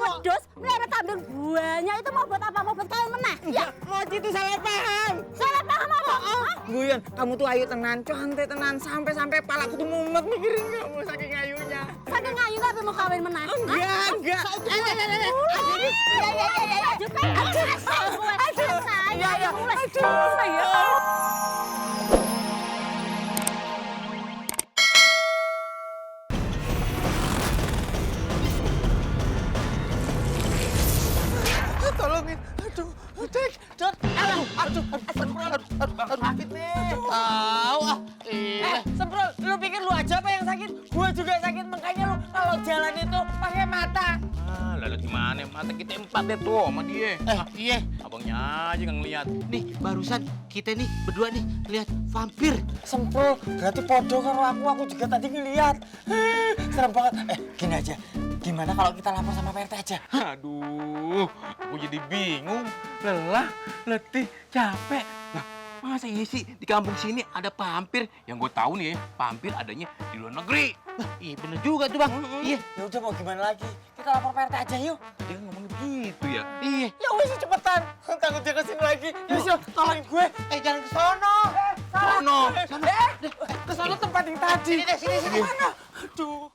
wedhus, mleret ambil buahnya itu mau buat apa? Mau buat kawin meneh? Ya, Moci itu salah paham. salah paham apa? Hah? Guyon, kamu tuh ayu tenan, cantik tenan, sampai palaku tuh mumet mikirin kamu saking ayunya. Saking ayu tapi mau kawin meneh. Enggak. Tolongin. Aduh, Dek. Aduh, sakit nih. Tahu ah. Semprot, lu pikir lu aja apa yang sakit? Gua juga sakit, makanya lu kalau jalan itu pakai mata. Lalu gimana? Mata kita 4 deh tuh sama dia. Iya. Abangnya aja nggak ngeliat. Nih, barusan kita nih berdua nih lihat vampir. Semprot, berarti podo karo aku juga tadi ngeliat. Serem banget. Gini aja, gimana kalau kita lapor sama PRT aja? Aduh, aku jadi bingung, lelah, letih, capek. Nah, masa iya sih di kampung sini ada vampir? Yang gue tahu nih ya, vampir adanya di luar negeri. Iya bener juga tuh bang. Iya. Ya udah mau gimana lagi? Kita lapor PRT aja yuk. Dia ngomong gitu ya. Iya. Ya wis cepetan. Takut dia kesini lagi. Yuk, tolongin gue. Jangan ke sono. Sono. Ke sana tempat yang tadi. Sini. Mana? Aduh.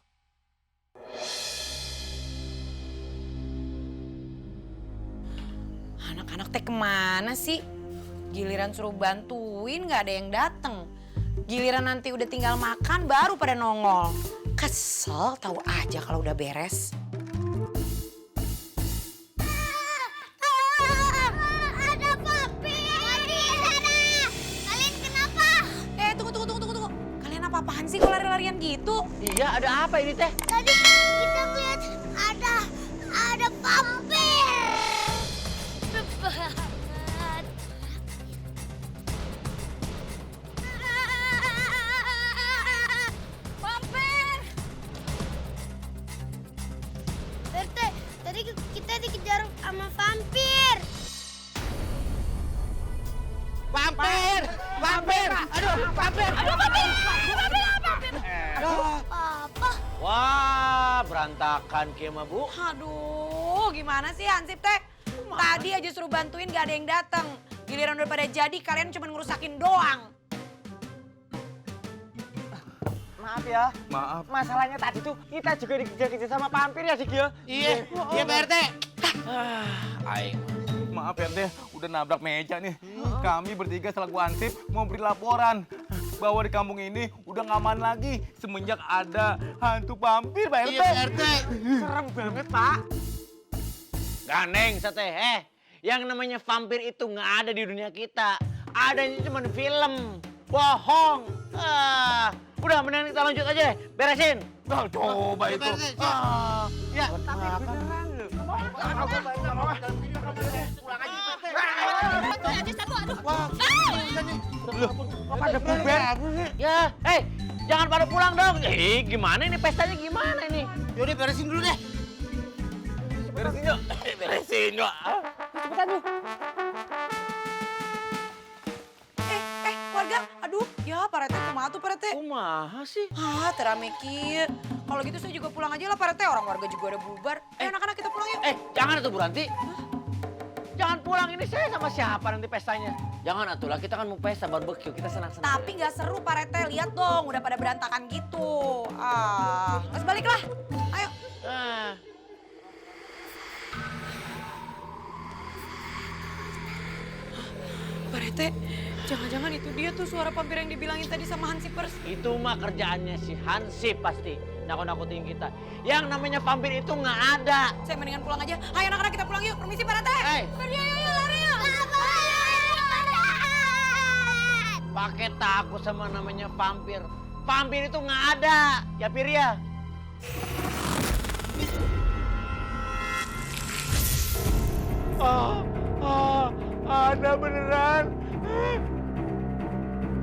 Anak-anak teh kemana sih? Giliran suruh bantuin nggak ada yang dateng. Giliran nanti udah tinggal makan baru pada nongol. Kesel tahu aja kalau udah beres. Ada vampir di sana. Kalian kenapa? Tunggu. Kalian apa-apaan sih kok lari-larian gitu? Iya, ada apa ini teh? Tadi kita lihat ada vampir. Banget. Vampir. RT, tadi kita dikejar sama vampir. Vampir. Aduh, vampir. Apa? Wah, berantakan kemah bu. Aduh, gimana sih Hansip teh? Tadi aja suruh bantuin gak ada yang dateng. Giliran udah pada jadi kalian cuma ngerusakin doang. Maaf ya. Maaf. Masalahnya tadi tuh kita juga dikejar-kejar sama vampir ya, Dik ya. Iya, Pak RT. Aing. Maaf ya teh, udah nabrak meja nih. Kami bertiga selaku ansip mau beri laporan bahwa di kampung ini udah nggak aman lagi semenjak ada hantu vampir, Pak RT. Iya, Pak RT. Serem banget, Pak. Ganeng, sate. Yang namanya vampir itu nggak ada di dunia kita. Adanya cuma di film. Bohong. Udah, mending kita lanjut aja deh. Beresin. Nah, coba itu. Ya. Tapi beneran loh. Pada bubar. Ya, jangan pada pulang dong. Gimana ini pestanya gimana ini? Yaudah beresin dulu deh. Beresin yuk. Beresin yuk. Cepetan yuk. Warga, aduh, ya Pak Rete, kumaha tuh Pak Rete? Kumaha sih? Terame kieu. Kalau gitu saya juga pulang aja lah Pak Rete, orang warga juga ada bubar. Anak-anak kita pulang yuk. Jangan atuh Bu Ranti. Jangan pulang, ini saya sama siapa nanti pestanya? Jangan atuh lah, kita kan mau pesta barbecue, kita senang-senang. Tapi nggak seru Pak Rete, lihat dong udah pada berantakan gitu. Mas balik lah, ayo. Pak Rete, jangan-jangan itu dia tuh suara vampir yang dibilangin tadi sama Hansipers. Itu mah kerjaannya si Hansip pasti, nakut-nakutin kita. Yang namanya vampir itu nggak ada. Saya mendingan pulang aja. Ayo anak-anak kita pulang yuk, permisi Pak Rete. Yuk, lari yuk. Pakai takut sama namanya vampir. Vampir itu nggak ada, ya Pir ya. Ada beneran.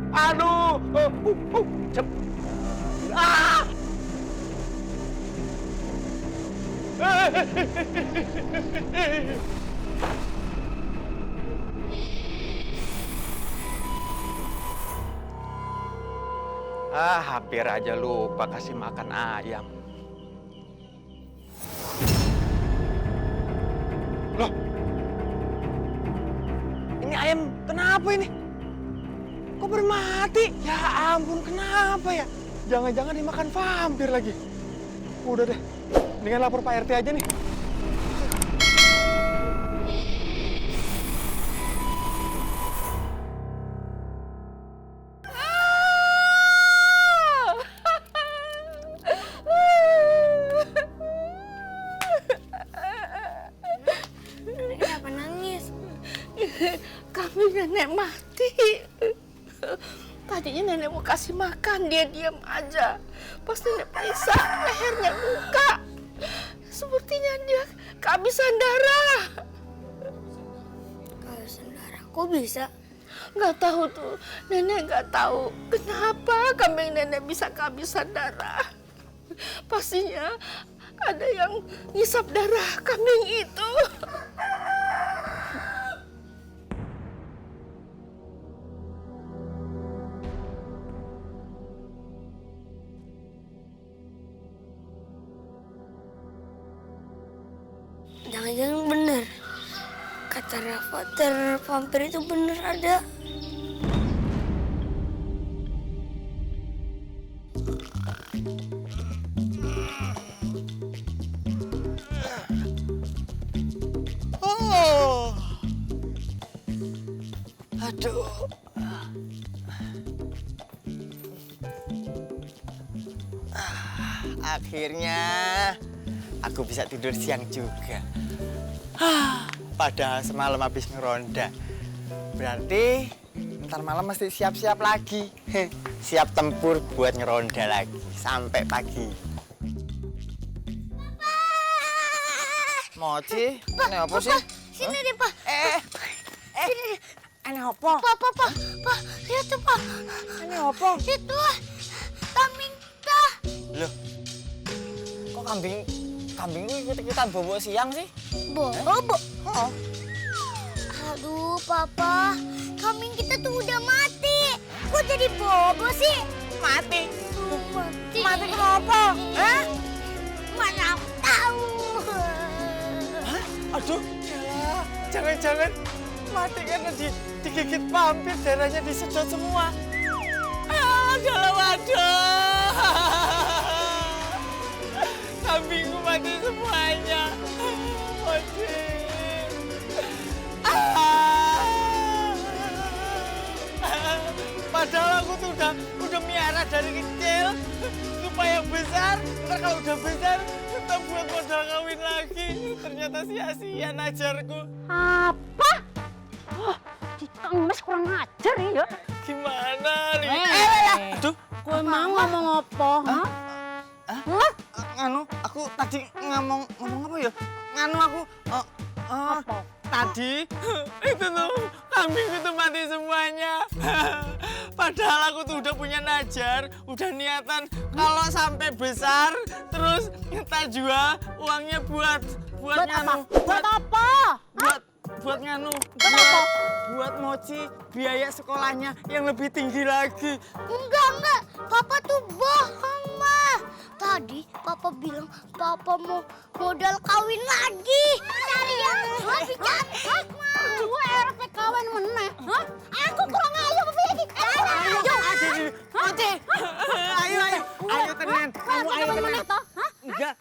Aduh. Hampir aja lupa kasih makan ayam. Em, kenapa ini? Kok bermati? Ya ampun, kenapa ya? Jangan-jangan dimakan vampir lagi. Udah deh, mendingan lapor Pak RT aja nih. Kenapa nangis? Kami nenek mati. Tadinya nenek mau kasih makan, dia diam aja. Pas nenek periksa, lehernya buka. Sepertinya dia kehabisan darah. Kehabisan darah? Kok bisa? Nggak tahu tuh, nenek nggak tahu kenapa kambing nenek bisa kehabisan darah. Pastinya ada yang ngisap darah kambing itu. Jangan-jangan bener. Kata Rafa, vampir itu bener ada. Oh. Aduh. Akhirnya aku bisa tidur siang juga. Padahal semalam habis ngeronda. Berarti ntar malam mesti siap-siap lagi. Siap tempur buat ngeronda lagi sampai pagi. Mochi, ini apa sih? Sini deh, Pak. Sini deh. Ini apa? Pak, lihat tuh, Pak. Ini apa? Itu, kambing dah. Loh, kok kambing itu ikut-ikutan bobo siang sih? Bobo? Oh. Aduh, Papa. Kambing kita tuh udah mati. Kok jadi bobo sih? Mati. Mati. Mati kenapa? Hah? Mana aku tahu. Hah? Aduh, jangan-jangan mati karena digigit vampir, darahnya disedot semua. Waduh. Kambingku mati semuanya. Padahal aku tuh udah miara dari kecil supaya besar. Ntar kalau udah besar kita buat modal kawin lagi. Ternyata sia-sia najarku. Apa? Wah, Kang Mas kurang ajar ya. Gimana nih? Aduh, Gue mau ngomong apa? Hah? Nganu, aku tadi ngomong apa ya? Nganu aku, tadi itu tuh kambing itu mati semuanya. Padahal aku tuh udah punya najar, udah niatan kalau sampai besar terus kita jual uangnya buat nganu. Buat apa? Buat nganu. Buat Mochi biaya sekolahnya yang lebih tinggi lagi. Enggak. Papa tuh bohong, Ma. Tadi Papa bilang Papa mau modal kawin lagi. Cari yang lebih cantik, Ma. Gue RP kawin meneh. Hah? Aku kurang ayo, Papa lagi. Ayo. Mochi, ayo tenan. Kamu ayo tenan. Enggak.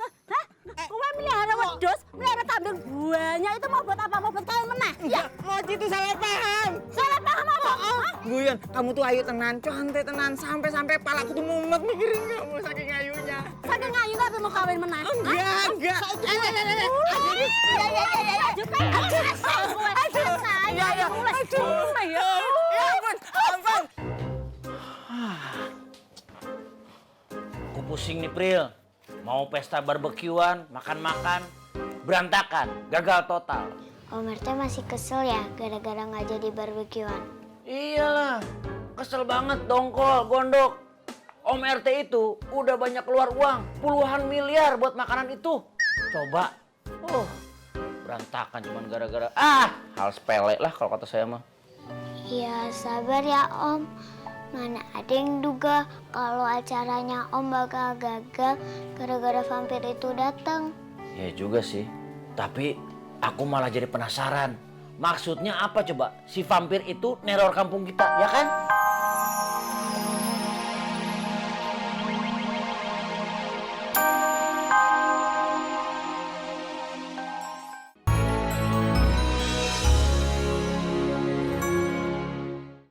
Gue melihara wedus, melihara kambing banyak itu mau buat apa? Mau buat kawin meneh? Ya. Mochi itu salah paham. Salah paham apa? Guyon, kamu tuh ayu tenan, cantik tenan, sampai palaku tuh mumet mikirin kamu saking ayunya. Saking ayu tapi mau kawin meneh. Enggak. Ampun. Aku pusing nih, Pril. Mau pesta barbekyuan, makan-makan, berantakan, gagal total. Om RT masih kesel ya gara-gara nggak jadi barbekyuan. Iyalah, kesel banget dongkol, gondok. Om RT itu udah banyak keluar uang, puluhan miliar buat makanan itu. Coba, berantakan cuman gara-gara, hal sepele lah kalau kata saya mah. Ya sabar ya Om. Mana ada yang duga kalau acaranya Om bakal gagal gara-gara vampir itu datang. Ya juga sih, tapi aku malah jadi penasaran. Maksudnya apa coba? Si vampir itu neror kampung kita, ya kan?